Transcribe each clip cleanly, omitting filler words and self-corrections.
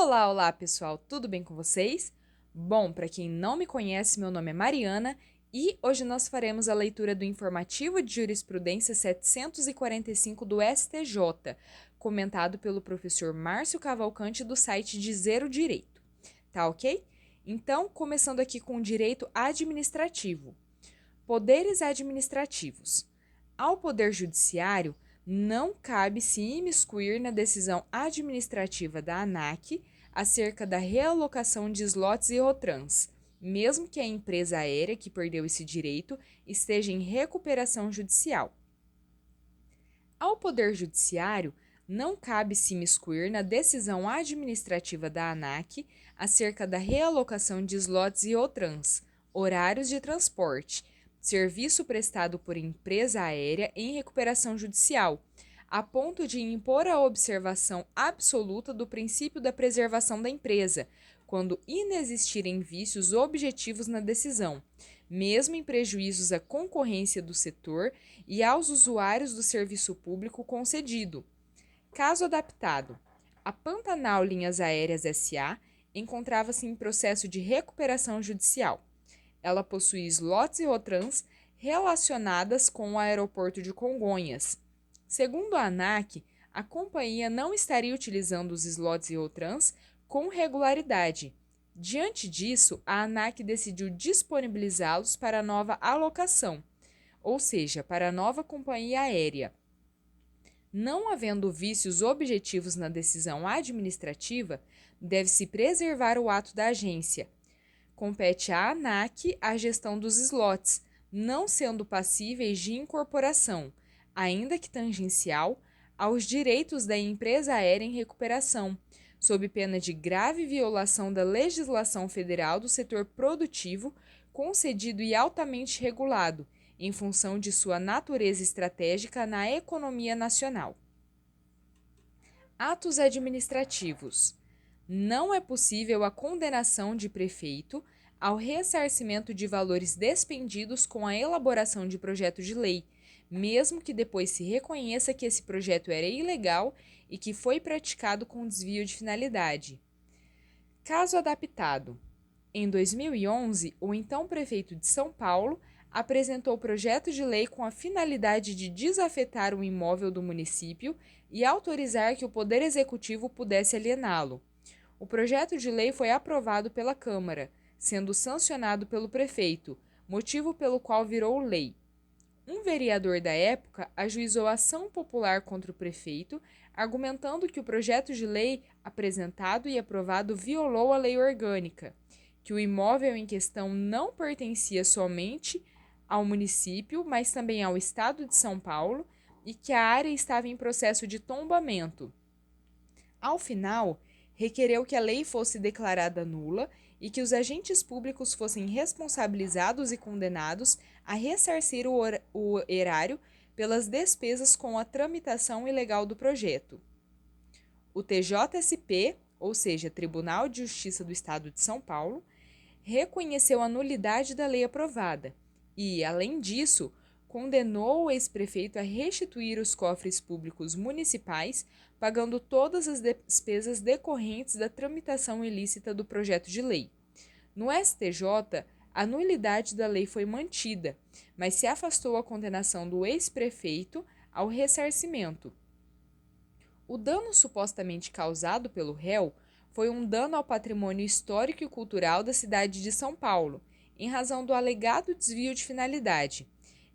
Olá, olá pessoal, tudo bem com vocês? Bom, para quem não me conhece, meu nome é Mariana e hoje nós faremos a leitura do Informativo de Jurisprudência 745 do STJ, comentado pelo professor Márcio Cavalcante do site Dizer o Direito. Tá ok? Então, começando aqui com o direito administrativo. Poderes administrativos. Ao Poder Judiciário, não cabe se imiscuir na decisão administrativa da ANAC acerca da realocação de slots e rotrans, mesmo que a empresa aérea que perdeu esse direito esteja em recuperação judicial. Ao Poder Judiciário, não cabe se imiscuir na decisão administrativa da ANAC acerca da realocação de slots e rotrans, horários de transporte, serviço prestado por empresa aérea em recuperação judicial, a ponto de impor a observação absoluta do princípio da preservação da empresa, quando inexistirem vícios objetivos na decisão, mesmo em prejuízos à concorrência do setor e aos usuários do serviço público concedido. Caso adaptado, a Pantanal Linhas Aéreas S.A. encontrava-se em processo de recuperação judicial. Ela possui slots e rotrans relacionadas com o aeroporto de Congonhas. Segundo a ANAC, a companhia não estaria utilizando os slots e rotrans com regularidade. Diante disso, a ANAC decidiu disponibilizá-los para nova alocação, ou seja, para a nova companhia aérea. Não havendo vícios objetivos na decisão administrativa, deve-se preservar o ato da agência. Compete à ANAC a gestão dos slots, não sendo passíveis de incorporação, ainda que tangencial, aos direitos da empresa aérea em recuperação, sob pena de grave violação da legislação federal do setor produtivo, concedido e altamente regulado, em função de sua natureza estratégica na economia nacional. Atos administrativos. Não é possível a condenação de prefeito ao ressarcimento de valores despendidos com a elaboração de projeto de lei, mesmo que depois se reconheça que esse projeto era ilegal e que foi praticado com desvio de finalidade. Caso adaptado. Em 2011, o então prefeito de São Paulo apresentou projeto de lei com a finalidade de desafetar o imóvel do município e autorizar que o Poder Executivo pudesse aliená-lo. O projeto de lei foi aprovado pela Câmara, sendo sancionado pelo prefeito, motivo pelo qual virou lei. Um vereador da época ajuizou ação popular contra o prefeito, argumentando que o projeto de lei apresentado e aprovado violou a lei orgânica, que o imóvel em questão não pertencia somente ao município, mas também ao Estado de São Paulo, e que a área estava em processo de tombamento. Ao final, requereu que a lei fosse declarada nula e que os agentes públicos fossem responsabilizados e condenados a ressarcir o erário pelas despesas com a tramitação ilegal do projeto. O TJSP, ou seja, Tribunal de Justiça do Estado de São Paulo, reconheceu a nulidade da lei aprovada e, além disso, condenou o ex-prefeito a restituir os cofres públicos municipais, pagando todas as despesas decorrentes da tramitação ilícita do projeto de lei. No STJ, a nulidade da lei foi mantida, mas se afastou a condenação do ex-prefeito ao ressarcimento. O dano supostamente causado pelo réu foi um dano ao patrimônio histórico e cultural da cidade de São Paulo, em razão do alegado desvio de finalidade.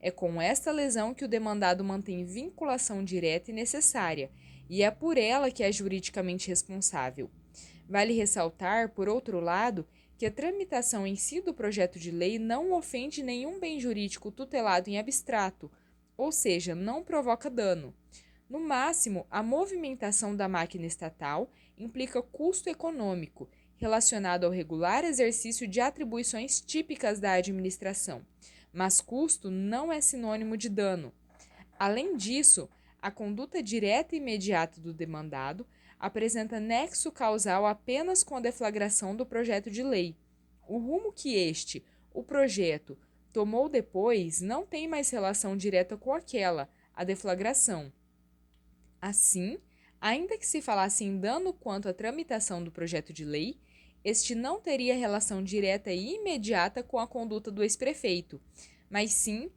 É com esta lesão que o demandado mantém vinculação direta e necessária, e é por ela que é juridicamente responsável. Vale ressaltar, por outro lado, que a tramitação em si do projeto de lei não ofende nenhum bem jurídico tutelado em abstrato, ou seja, não provoca dano. No máximo, a movimentação da máquina estatal implica custo econômico, relacionado ao regular exercício de atribuições típicas da administração, mas custo não é sinônimo de dano. Além disso, a conduta direta e imediata do demandado apresenta nexo causal apenas com a deflagração do projeto de lei. O rumo que o projeto, tomou depois não tem mais relação direta com aquela, a deflagração. Assim, Ainda que se falasse em dano quanto à tramitação do projeto de lei, este não teria relação direta e imediata com a conduta do ex-prefeito, mas sim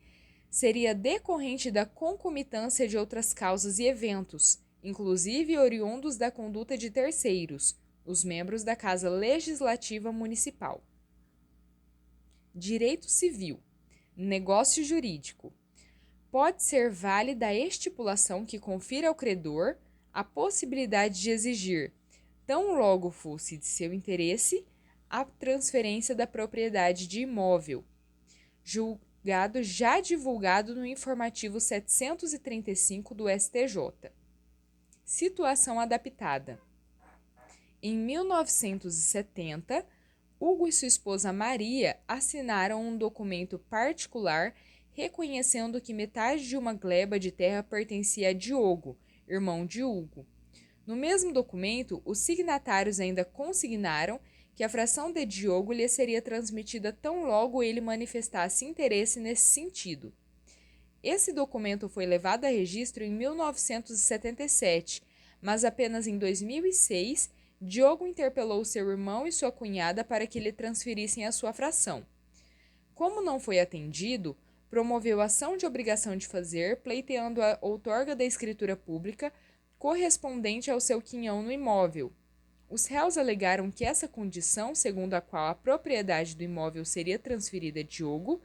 seria decorrente da concomitância de outras causas e eventos, inclusive oriundos da conduta de terceiros, os membros da Casa Legislativa Municipal. Direito civil. Negócio jurídico. Pode ser válida a estipulação que confira ao credor a possibilidade de exigir, tão logo fosse de seu interesse, a transferência da propriedade de imóvel, julgado já divulgado no informativo 735 do STJ. Situação adaptada. Em 1970, Hugo e sua esposa Maria assinaram um documento particular reconhecendo que metade de uma gleba de terra pertencia a Diogo, irmão de Hugo. No mesmo documento, os signatários ainda consignaram que a fração de Diogo lhe seria transmitida tão logo ele manifestasse interesse nesse sentido. Esse documento foi levado a registro em 1977, mas apenas em 2006, Diogo interpelou seu irmão e sua cunhada para que lhe transferissem a sua fração. Como não foi atendido, promoveu ação de obrigação de fazer, pleiteando a outorga da escritura pública correspondente ao seu quinhão no imóvel. Os réus alegaram que essa condição, segundo a qual a propriedade do imóvel seria transferida a Diogo,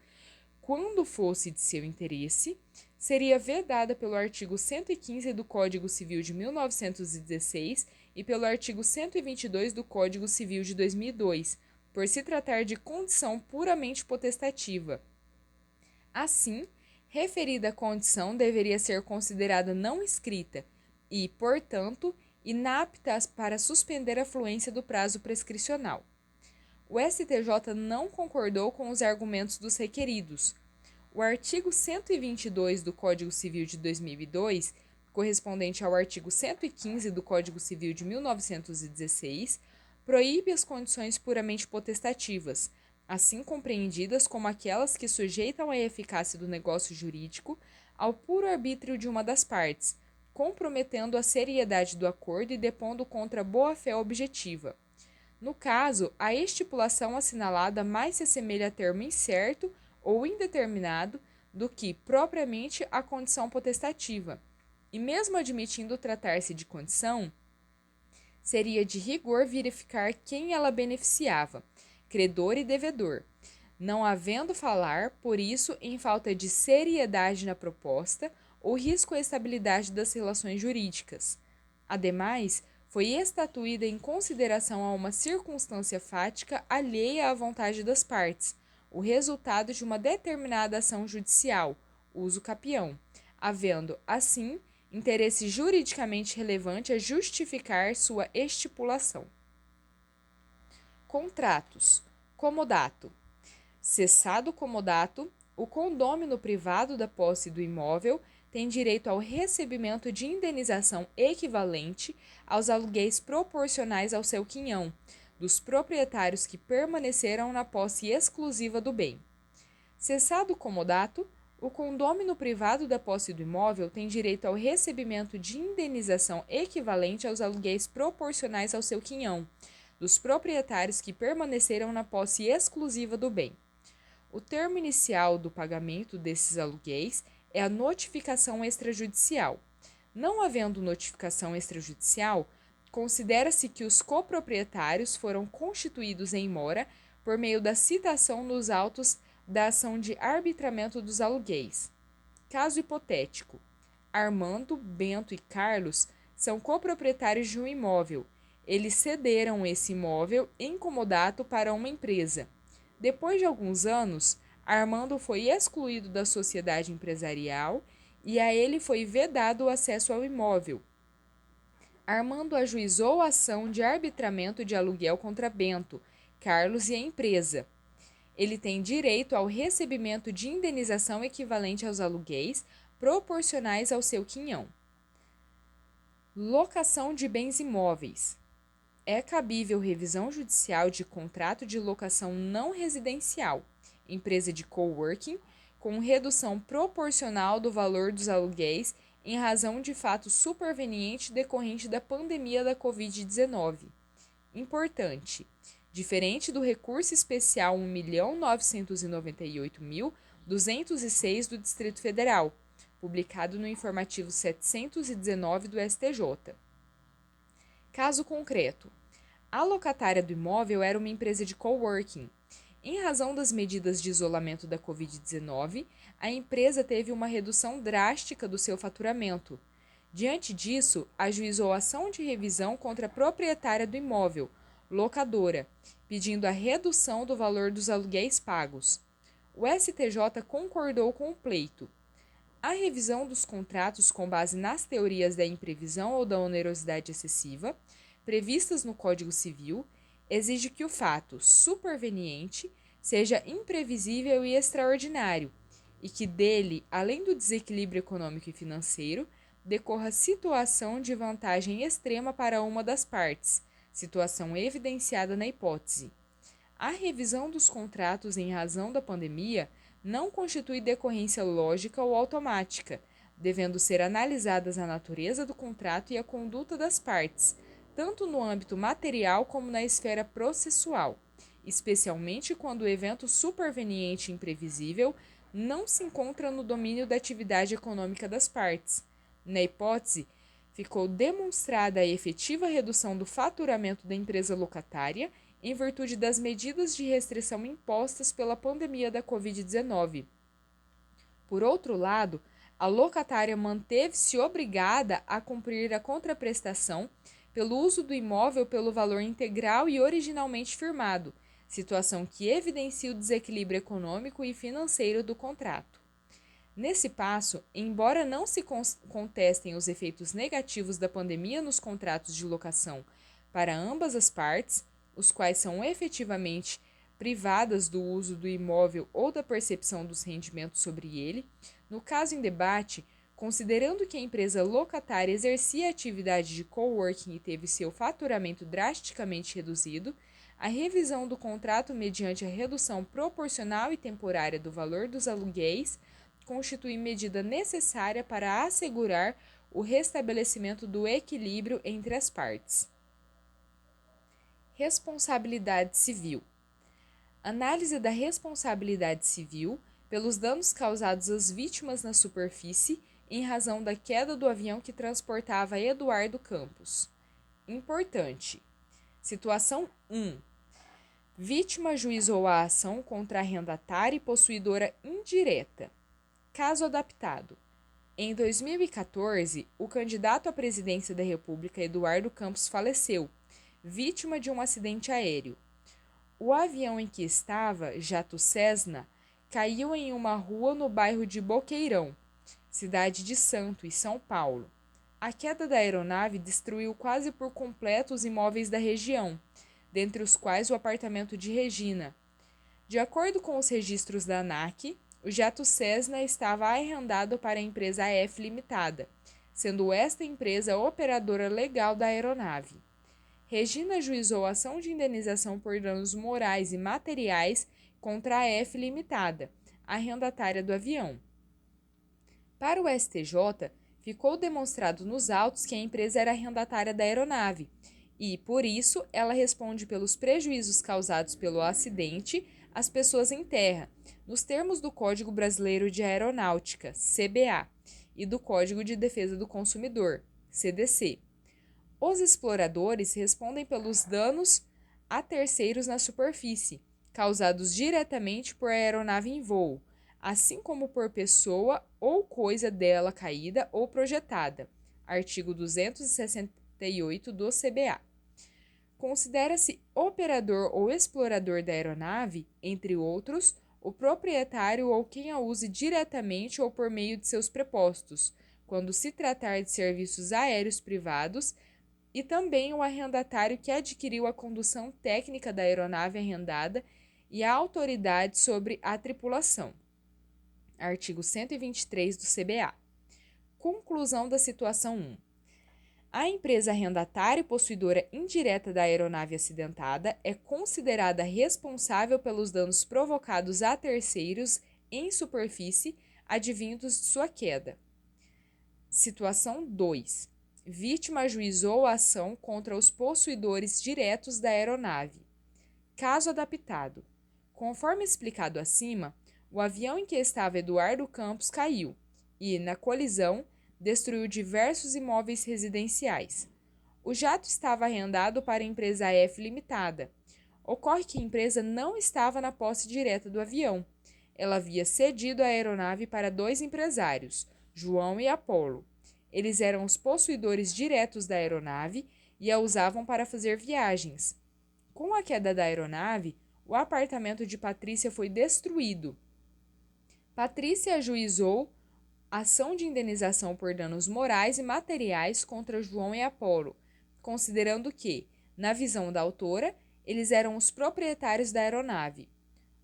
quando fosse de seu interesse, seria vedada pelo artigo 115 do Código Civil de 1916 e pelo artigo 122 do Código Civil de 2002, por se tratar de condição puramente potestativa. Assim, referida condição deveria ser considerada não escrita e, portanto, inapta para suspender a fluência do prazo prescricional. O STJ não concordou com os argumentos dos requeridos. O artigo 122 do Código Civil de 2002, correspondente ao artigo 115 do Código Civil de 1916, proíbe as condições puramente potestativas, assim compreendidas como aquelas que sujeitam a eficácia do negócio jurídico ao puro arbítrio de uma das partes, comprometendo a seriedade do acordo e depondo contra a boa-fé objetiva. No caso, a estipulação assinalada mais se assemelha a termo incerto ou indeterminado do que, propriamente, a condição potestativa. E mesmo admitindo tratar-se de condição, seria de rigor verificar quem ela beneficiava, credor e devedor, não havendo falar, por isso, em falta de seriedade na proposta ou risco à estabilidade das relações jurídicas. Ademais, foi estatuída em consideração a uma circunstância fática alheia à vontade das partes, o resultado de uma determinada ação judicial, uso capião, havendo, assim, interesse juridicamente relevante a justificar sua estipulação. Contratos. Comodato. Cessado o comodato, o condômino privado da posse do imóvel tem direito ao recebimento de indenização equivalente aos aluguéis proporcionais ao seu quinhão, dos proprietários que permaneceram na posse exclusiva do bem. Cessado o comodato, o condômino privado da posse do imóvel tem direito ao recebimento de indenização equivalente aos aluguéis proporcionais ao seu quinhão, dos proprietários que permaneceram na posse exclusiva do bem. O termo inicial do pagamento desses aluguéis é a notificação extrajudicial. Não havendo notificação extrajudicial, considera-se que os coproprietários foram constituídos em mora por meio da citação nos autos da ação de arbitramento dos aluguéis. Caso hipotético: Armando, Bento e Carlos são coproprietários de um imóvel. Eles cederam esse imóvel em comodato para uma empresa. Depois de alguns anos, Armando foi excluído da sociedade empresarial e a ele foi vedado o acesso ao imóvel. Armando ajuizou a ação de arbitramento de aluguel contra Bento, Carlos e a empresa. Ele tem direito ao recebimento de indenização equivalente aos aluguéis proporcionais ao seu quinhão. Locação de bens imóveis. É cabível revisão judicial de contrato de locação não residencial, empresa de coworking, com redução proporcional do valor dos aluguéis em razão de fato superveniente decorrente da pandemia da Covid-19. Importante. Diferente do recurso especial 1.998.206 do Distrito Federal, publicado no informativo 719 do STJ. Caso concreto. A locatária do imóvel era uma empresa de coworking. Em razão das medidas de isolamento da Covid-19, a empresa teve uma redução drástica do seu faturamento. Diante disso, ajuizou ação de revisão contra a proprietária do imóvel, locadora, pedindo a redução do valor dos aluguéis pagos. O STJ concordou com o pleito. A revisão dos contratos com base nas teorias da imprevisão ou da onerosidade excessiva, previstas no Código Civil, exige que o fato superveniente seja imprevisível e extraordinário, e que dele, além do desequilíbrio econômico e financeiro, decorra situação de vantagem extrema para uma das partes, situação evidenciada na hipótese. A revisão dos contratos em razão da pandemia não constitui decorrência lógica ou automática, devendo ser analisadas a natureza do contrato e a conduta das partes, tanto no âmbito material como na esfera processual, especialmente quando o evento superveniente e imprevisível não se encontra no domínio da atividade econômica das partes. Na hipótese, ficou demonstrada a efetiva redução do faturamento da empresa locatária em virtude das medidas de restrição impostas pela pandemia da Covid-19. Por outro lado, a locatária manteve-se obrigada a cumprir a contraprestação pelo uso do imóvel pelo valor integral e originalmente firmado, situação que evidencia o desequilíbrio econômico e financeiro do contrato. Nesse passo, embora não se contestem os efeitos negativos da pandemia nos contratos de locação para ambas as partes, os quais são efetivamente privadas do uso do imóvel ou da percepção dos rendimentos sobre ele, no caso em debate, considerando que a empresa locatária exercia atividade de coworking e teve seu faturamento drasticamente reduzido, a revisão do contrato mediante a redução proporcional e temporária do valor dos aluguéis constitui medida necessária para assegurar o restabelecimento do equilíbrio entre as partes. Responsabilidade civil. Análise da responsabilidade civil pelos danos causados às vítimas na superfície em razão da queda do avião que transportava Eduardo Campos. Importante. Situação 1. Vítima ajuizou a ação contra arrendatária e possuidora indireta. Caso adaptado. Em 2014, o candidato à presidência da República, Eduardo Campos, faleceu, vítima de um acidente aéreo. O avião em que estava, jato Cessna, caiu em uma rua no bairro de Boqueirão, cidade de Santos, São Paulo. A queda da aeronave destruiu quase por completo os imóveis da região, dentre os quais o apartamento de Regina. De acordo com os registros da ANAC, o jato Cessna estava arrendado para a empresa AF Limitada, sendo esta empresa a operadora legal da aeronave. Regina ajuizou ação de indenização por danos morais e materiais contra a AF Limitada, arrendatária do avião. Para o STJ, ficou demonstrado nos autos que a empresa era arrendatária da aeronave e, por isso, ela responde pelos prejuízos causados pelo acidente às pessoas em terra, nos termos do Código Brasileiro de Aeronáutica, CBA, e do Código de Defesa do Consumidor, CDC. Os exploradores respondem pelos danos a terceiros na superfície, causados diretamente por aeronave em voo, assim como por pessoa ou coisa dela caída ou projetada. Artigo 268 do CBA. Considera-se operador ou explorador da aeronave, entre outros, o proprietário ou quem a use diretamente ou por meio de seus prepostos, quando se tratar de serviços aéreos privados, e também o arrendatário que adquiriu a condução técnica da aeronave arrendada e a autoridade sobre a tripulação. Artigo 123 do CBA. Conclusão da situação 1. A empresa arrendatária e possuidora indireta da aeronave acidentada é considerada responsável pelos danos provocados a terceiros em superfície advindos de sua queda. Situação 2. Vítima ajuizou a ação contra os possuidores diretos da aeronave. Caso adaptado. Conforme explicado acima, o avião em que estava Eduardo Campos caiu e, na colisão, destruiu diversos imóveis residenciais. O jato estava arrendado para a empresa F Limitada. Ocorre que a empresa não estava na posse direta do avião. Ela havia cedido a aeronave para 2 empresários, João e Apolo. Eles eram os possuidores diretos da aeronave e a usavam para fazer viagens. Com a queda da aeronave, o apartamento de Patrícia foi destruído. Patrícia ajuizou ação de indenização por danos morais e materiais contra João e Apolo, considerando que, na visão da autora, eles eram os proprietários da aeronave.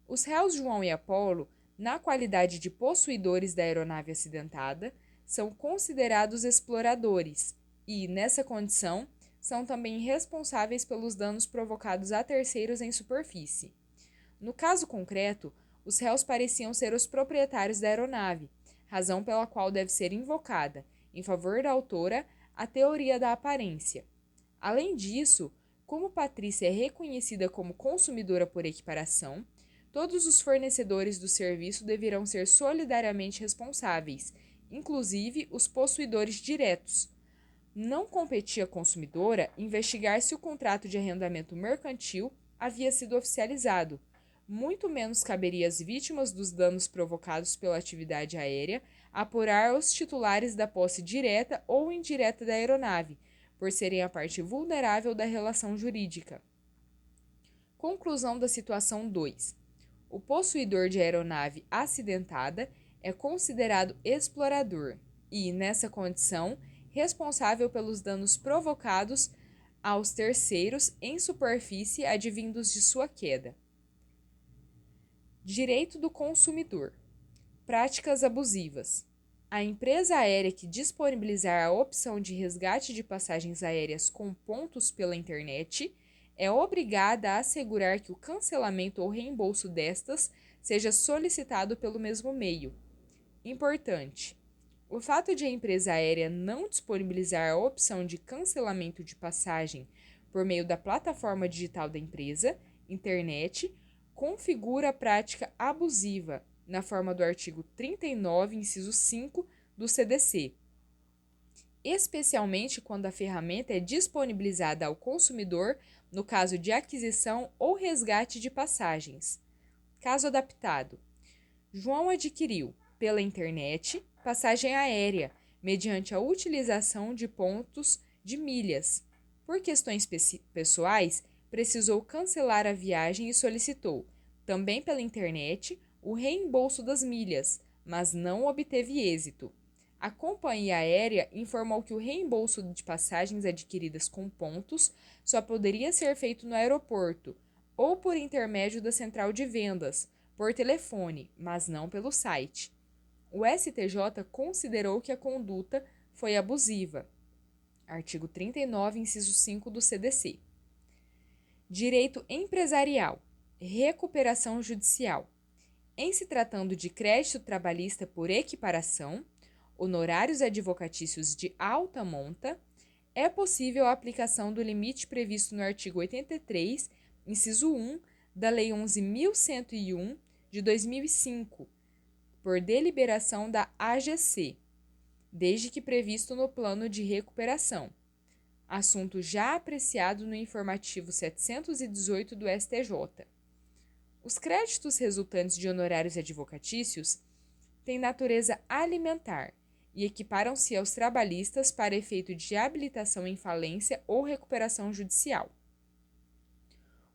Os réus João e Apolo, na qualidade de possuidores da aeronave acidentada, são considerados exploradores e, nessa condição, são também responsáveis pelos danos provocados a terceiros em superfície. No caso concreto, os réus pareciam ser os proprietários da aeronave, razão pela qual deve ser invocada, em favor da autora, a teoria da aparência. Além disso, como Patrícia é reconhecida como consumidora por equiparação, todos os fornecedores do serviço deverão ser solidariamente responsáveis, inclusive os possuidores diretos. Não competia à consumidora investigar se o contrato de arrendamento mercantil havia sido oficializado. Muito menos caberia às vítimas dos danos provocados pela atividade aérea apurar os titulares da posse direta ou indireta da aeronave, por serem a parte vulnerável da relação jurídica. Conclusão da situação 2. O possuidor de aeronave acidentada é considerado explorador e, nessa condição, responsável pelos danos provocados aos terceiros em superfície advindos de sua queda. Direito do consumidor. Práticas abusivas. A empresa aérea que disponibilizar a opção de resgate de passagens aéreas com pontos pela internet é obrigada a assegurar que o cancelamento ou reembolso destas seja solicitado pelo mesmo meio. Importante: o fato de a empresa aérea não disponibilizar a opção de cancelamento de passagem por meio da plataforma digital da empresa, internet, configura a prática abusiva, na forma do artigo 39, inciso 5 do CDC, especialmente quando a ferramenta é disponibilizada ao consumidor no caso de aquisição ou resgate de passagens. Caso adaptado: João adquiriu, pela internet, passagem aérea, mediante a utilização de pontos de milhas. Por questões pessoais, precisou cancelar a viagem e solicitou, também pela internet, o reembolso das milhas, mas não obteve êxito. A companhia aérea informou que o reembolso de passagens adquiridas com pontos só poderia ser feito no aeroporto ou por intermédio da central de vendas, por telefone, mas não pelo site. O STJ considerou que a conduta foi abusiva. Artigo 39, inciso 5 do CDC. Direito empresarial. Recuperação judicial. Em se tratando de crédito trabalhista por equiparação, honorários advocatícios de alta monta, é possível a aplicação do limite previsto no artigo 83, inciso 1, da Lei 11.101, de 2005, por deliberação da AGC, desde que previsto no plano de recuperação, assunto já apreciado no informativo 718 do STJ. Os créditos resultantes de honorários advocatícios têm natureza alimentar e equiparam-se aos trabalhistas para efeito de habilitação em falência ou recuperação judicial.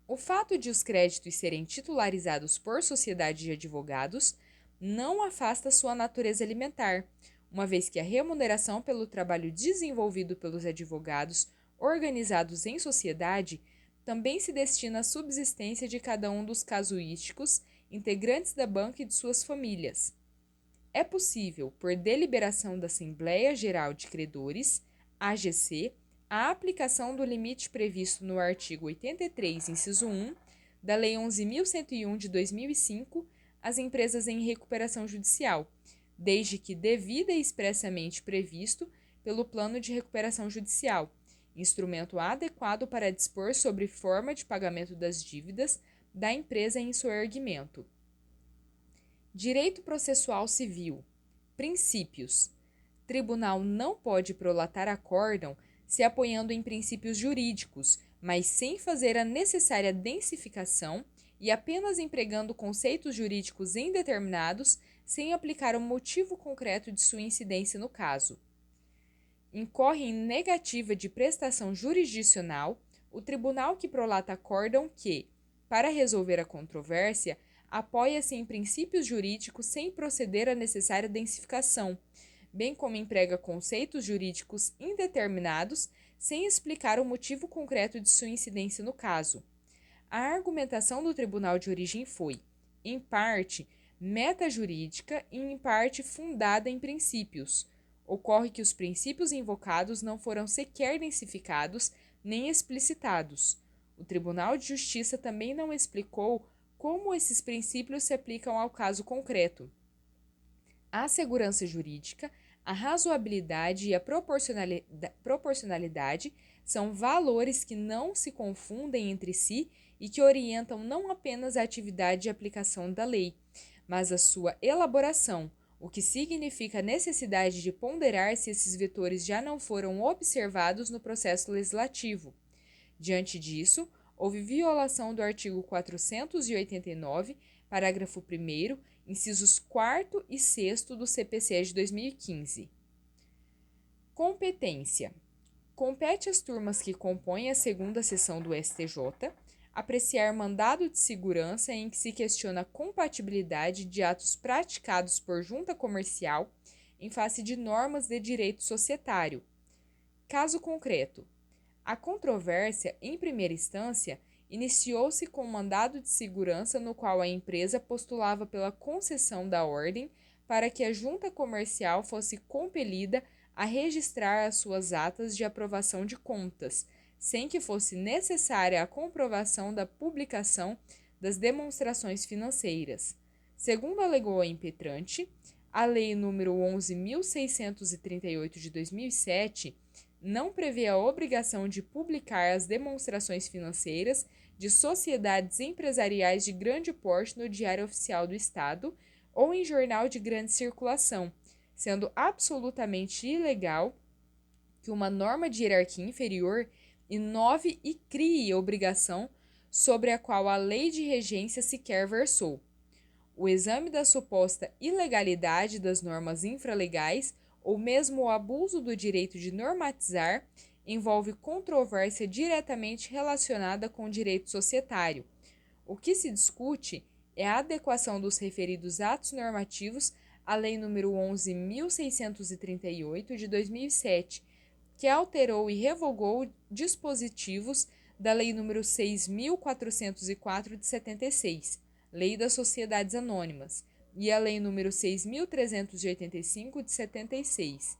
O fato de os créditos serem titularizados por sociedade de advogados não afasta sua natureza alimentar, uma vez que a remuneração pelo trabalho desenvolvido pelos advogados organizados em sociedade também se destina à subsistência de cada um dos casuísticos integrantes da banca e de suas famílias. É possível, por deliberação da Assembleia Geral de Credores, AGC, a aplicação do limite previsto no artigo 83, inciso 1, da Lei 11.101 de 2005, às empresas em recuperação judicial, desde que devida e expressamente previsto pelo plano de recuperação judicial, instrumento adequado para dispor sobre forma de pagamento das dívidas da empresa em seu erguimento. Direito processual civil. Princípios. Tribunal não pode prolatar acórdão se apoiando em princípios jurídicos, mas sem fazer a necessária densificação e apenas empregando conceitos jurídicos indeterminados sem aplicar o motivo concreto de sua incidência no caso. Incorre em negativa de prestação jurisdicional o tribunal que prolata acórdão que, para resolver a controvérsia, apoia-se em princípios jurídicos sem proceder à necessária densificação, bem como emprega conceitos jurídicos indeterminados sem explicar o motivo concreto de sua incidência no caso. A argumentação do tribunal de origem foi, em parte, metajurídica e em parte fundada em princípios. Ocorre que os princípios invocados não foram sequer densificados nem explicitados. O Tribunal de Justiça também não explicou como esses princípios se aplicam ao caso concreto. A segurança jurídica, a razoabilidade e a proporcionalidade são valores que não se confundem entre si e que orientam não apenas a atividade de aplicação da lei, mas a sua elaboração, o que significa a necessidade de ponderar se esses vetores já não foram observados no processo legislativo. Diante disso, houve violação do artigo 489, parágrafo 1º, incisos 4º e 6º do CPC de 2015. Competência. Compete às turmas que compõem a segunda sessão do STJ apreciar mandado de segurança em que se questiona a compatibilidade de atos praticados por junta comercial em face de normas de direito societário. Caso concreto. A controvérsia, em primeira instância, iniciou-se com um mandado de segurança no qual a empresa postulava pela concessão da ordem para que a junta comercial fosse compelida a registrar as suas atas de aprovação de contas, sem que fosse necessária a comprovação da publicação das demonstrações financeiras. Segundo alegou a impetrante, a Lei nº 11.638 de 2007 não prevê a obrigação de publicar as demonstrações financeiras de sociedades empresariais de grande porte no Diário Oficial do Estado ou em jornal de grande circulação, sendo absolutamente ilegal que uma norma de hierarquia inferior inove e crie obrigação sobre a qual a lei de regência sequer versou. O exame da suposta ilegalidade das normas infralegais ou mesmo o abuso do direito de normatizar envolve controvérsia diretamente relacionada com o direito societário. O que se discute é a adequação dos referidos atos normativos à Lei nº 11.638 de 2007, que alterou e revogou dispositivos da Lei nº 6.404 de 76, Lei das Sociedades Anônimas, e a Lei nº 6.385 de 76,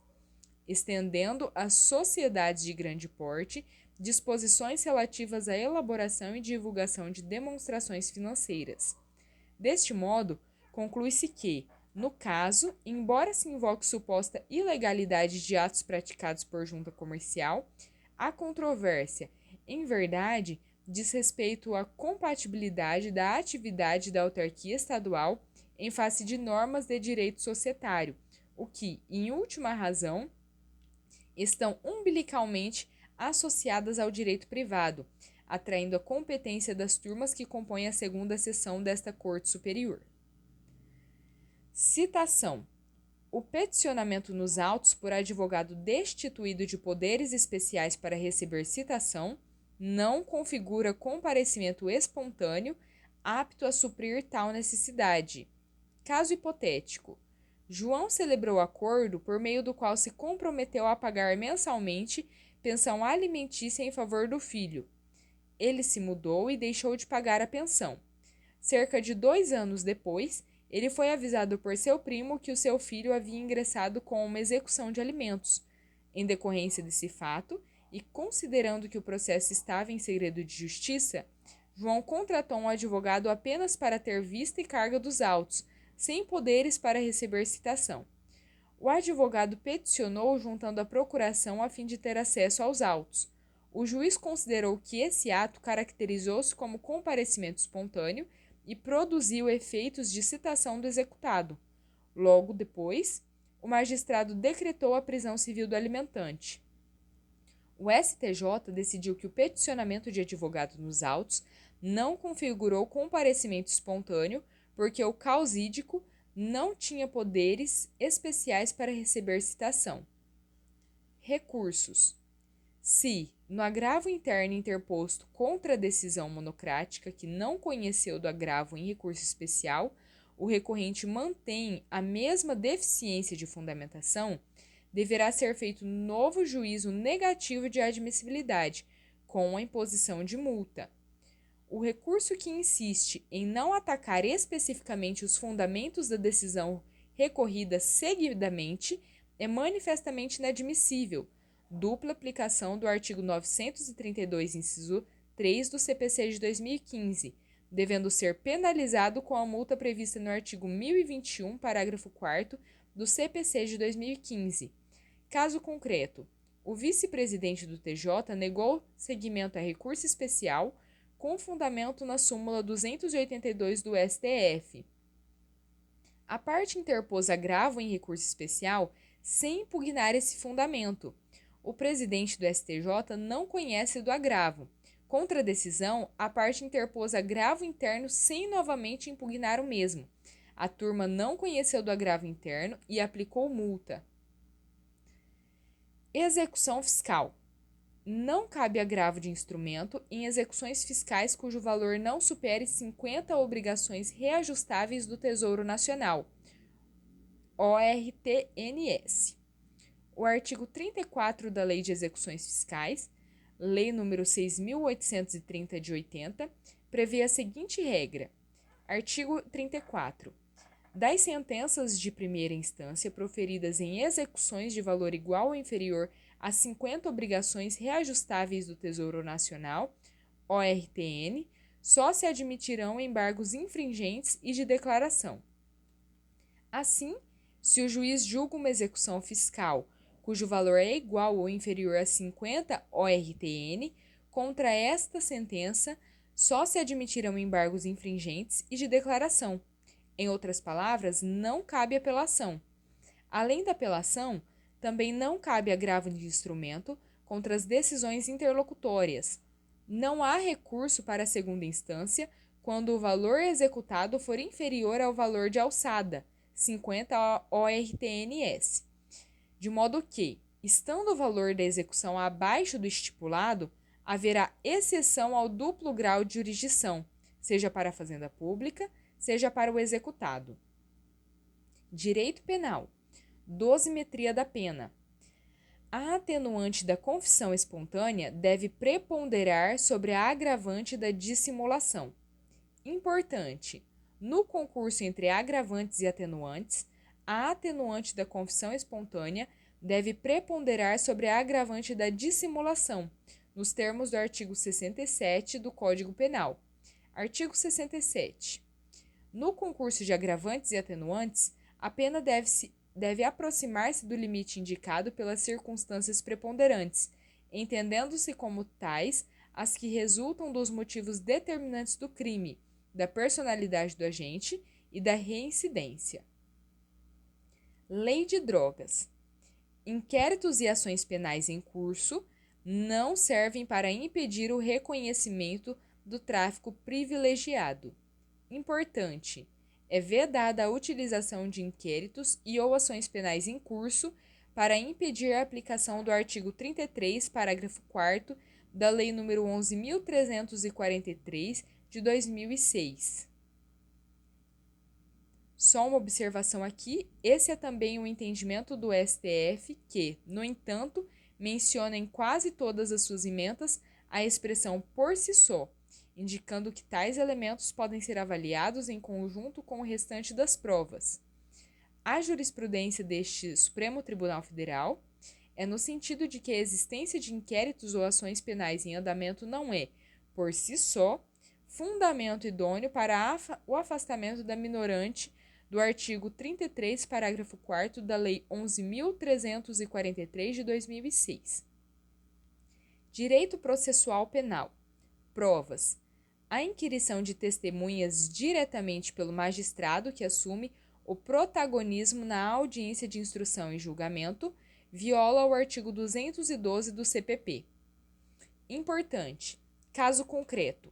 estendendo às sociedades de grande porte disposições relativas à elaboração e divulgação de demonstrações financeiras. Deste modo, conclui-se que, no caso, embora se invoque suposta ilegalidade de atos praticados por junta comercial, a controvérsia, em verdade, diz respeito à compatibilidade da atividade da autarquia estadual em face de normas de direito societário, o que, em última razão, estão umbilicalmente associadas ao direito privado, atraindo a competência das turmas que compõem a segunda seção desta Corte Superior. Citação. O peticionamento nos autos por advogado destituído de poderes especiais para receber citação não configura comparecimento espontâneo apto a suprir tal necessidade. Caso hipotético. João celebrou acordo por meio do qual se comprometeu a pagar mensalmente pensão alimentícia em favor do filho. Ele se mudou e deixou de pagar a pensão. Cerca de 2 anos depois, ele foi avisado por seu primo que o seu filho havia ingressado com uma execução de alimentos. Em decorrência desse fato, e considerando que o processo estava em segredo de justiça, João contratou um advogado apenas para ter vista e carga dos autos, sem poderes para receber citação. O advogado peticionou juntando a procuração a fim de ter acesso aos autos. O juiz considerou que esse ato caracterizou-se como comparecimento espontâneo e produziu efeitos de citação do executado. Logo depois, o magistrado decretou a prisão civil do alimentante. O STJ decidiu que o peticionamento de advogado nos autos não configurou comparecimento espontâneo porque o causídico não tinha poderes especiais para receber citação. Recursos. Se, no agravo interno interposto contra a decisão monocrática que não conheceu do agravo em recurso especial, o recorrente mantém a mesma deficiência de fundamentação, deverá ser feito novo juízo negativo de admissibilidade, com a imposição de multa. O recurso que insiste em não atacar especificamente os fundamentos da decisão recorrida seguidamente é manifestamente inadmissível, dupla aplicação do artigo 932, inciso 3 do CPC de 2015, devendo ser penalizado com a multa prevista no artigo 1021, parágrafo 4º do CPC de 2015. Caso concreto, o vice-presidente do TJ negou seguimento a recurso especial com fundamento na súmula 282 do STF. A parte interpôs agravo em recurso especial sem impugnar esse fundamento. O presidente do STJ não conhece do agravo. Contra a decisão, a parte interpôs agravo interno sem novamente impugnar o mesmo. A turma não conheceu do agravo interno e aplicou multa. Execução fiscal. Não cabe agravo de instrumento em execuções fiscais cujo valor não supere 50 obrigações reajustáveis do Tesouro Nacional, ORTNS. O artigo 34 da Lei de Execuções Fiscais, Lei nº 6.830 de 80, prevê a seguinte regra. Artigo 34. Das sentenças de primeira instância proferidas em execuções de valor igual ou inferior a 50 obrigações reajustáveis do Tesouro Nacional, ORTN, só se admitirão embargos infringentes e de declaração. Assim, se o juiz julga uma execução fiscal cujo valor é igual ou inferior a 50 ORTN, contra esta sentença só se admitirão embargos infringentes e de declaração. Em outras palavras, não cabe apelação. Além da apelação, também não cabe agravo de instrumento contra as decisões interlocutórias. Não há recurso para a segunda instância quando o valor executado for inferior ao valor de alçada, 50 ORTNS. De modo que, estando o valor da execução abaixo do estipulado, haverá exceção ao duplo grau de jurisdição, seja para a fazenda pública, seja para o executado. Direito penal. Dosimetria da pena. A atenuante da confissão espontânea deve preponderar sobre a agravante da dissimulação. Importante: no concurso entre agravantes e atenuantes, a atenuante da confissão espontânea deve preponderar sobre a agravante da dissimulação, nos termos do artigo 67 do Código Penal. Artigo 67. No concurso de agravantes e atenuantes, a pena deve aproximar-se do limite indicado pelas circunstâncias preponderantes, entendendo-se como tais as que resultam dos motivos determinantes do crime, da personalidade do agente e da reincidência. Lei de drogas. Inquéritos e ações penais em curso não servem para impedir o reconhecimento do tráfico privilegiado. Importante: é vedada a utilização de inquéritos e ou ações penais em curso para impedir a aplicação do artigo 33, parágrafo 4º da Lei nº 11.343, de 2006. Só uma observação aqui, esse é também o entendimento do STF que, no entanto, menciona em quase todas as suas emendas a expressão por si só, indicando que tais elementos podem ser avaliados em conjunto com o restante das provas. A jurisprudência deste Supremo Tribunal Federal é no sentido de que a existência de inquéritos ou ações penais em andamento não é, por si só, fundamento idôneo para o afastamento da minorante do artigo 33, parágrafo 4º da Lei 11.343 de 2006. Direito processual penal. Provas. A inquirição de testemunhas diretamente pelo magistrado que assume o protagonismo na audiência de instrução e julgamento viola o artigo 212 do CPP. Importante. Caso concreto.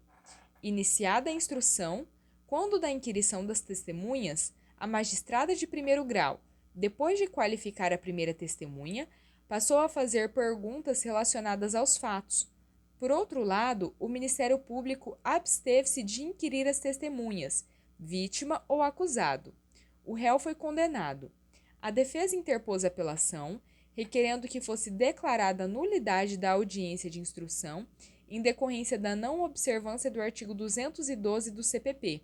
Iniciada a instrução, quando da inquirição das testemunhas, a magistrada de primeiro grau, depois de qualificar a primeira testemunha, passou a fazer perguntas relacionadas aos fatos. Por outro lado, o Ministério Público absteve-se de inquirir as testemunhas, vítima ou acusado. O réu foi condenado. A defesa interpôs apelação, requerendo que fosse declarada a nulidade da audiência de instrução em decorrência da não observância do artigo 212 do CPP.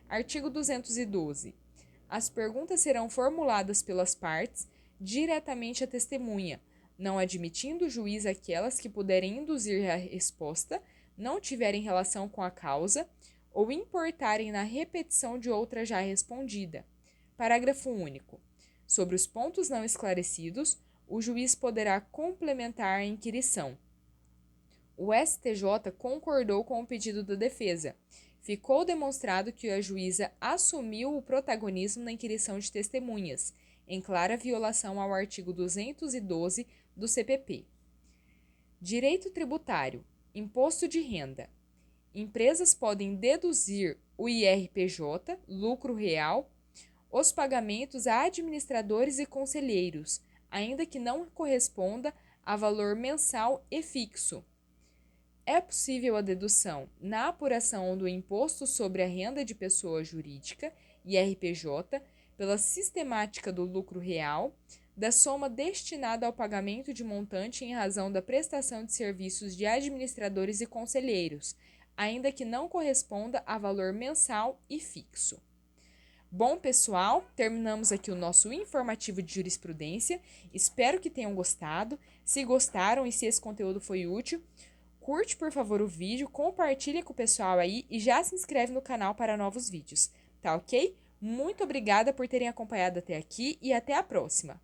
Artigo 212. As perguntas serão formuladas pelas partes diretamente à testemunha, não admitindo o juiz aquelas que puderem induzir a resposta, não tiverem relação com a causa ou importarem na repetição de outra já respondida. Parágrafo único. Sobre os pontos não esclarecidos, o juiz poderá complementar a inquirição. O STJ concordou com o pedido da defesa. Ficou demonstrado que a juíza assumiu o protagonismo na inquirição de testemunhas, em clara violação ao artigo 212 do CPP. Direito tributário. Imposto de renda. Empresas podem deduzir o IRPJ, lucro real, os pagamentos a administradores e conselheiros, ainda que não corresponda a valor mensal e fixo. É possível a dedução na apuração do Imposto sobre a Renda de Pessoa Jurídica, IRPJ, pela sistemática do lucro real, da soma destinada ao pagamento de montante em razão da prestação de serviços de administradores e conselheiros, ainda que não corresponda a valor mensal e fixo. Bom, pessoal, terminamos aqui o nosso informativo de jurisprudência. Espero que tenham gostado. Se gostaram e se esse conteúdo foi útil, curte, por favor, o vídeo, compartilha com o pessoal aí e já se inscreve no canal para novos vídeos, tá ok? Muito obrigada por terem acompanhado até aqui e até a próxima!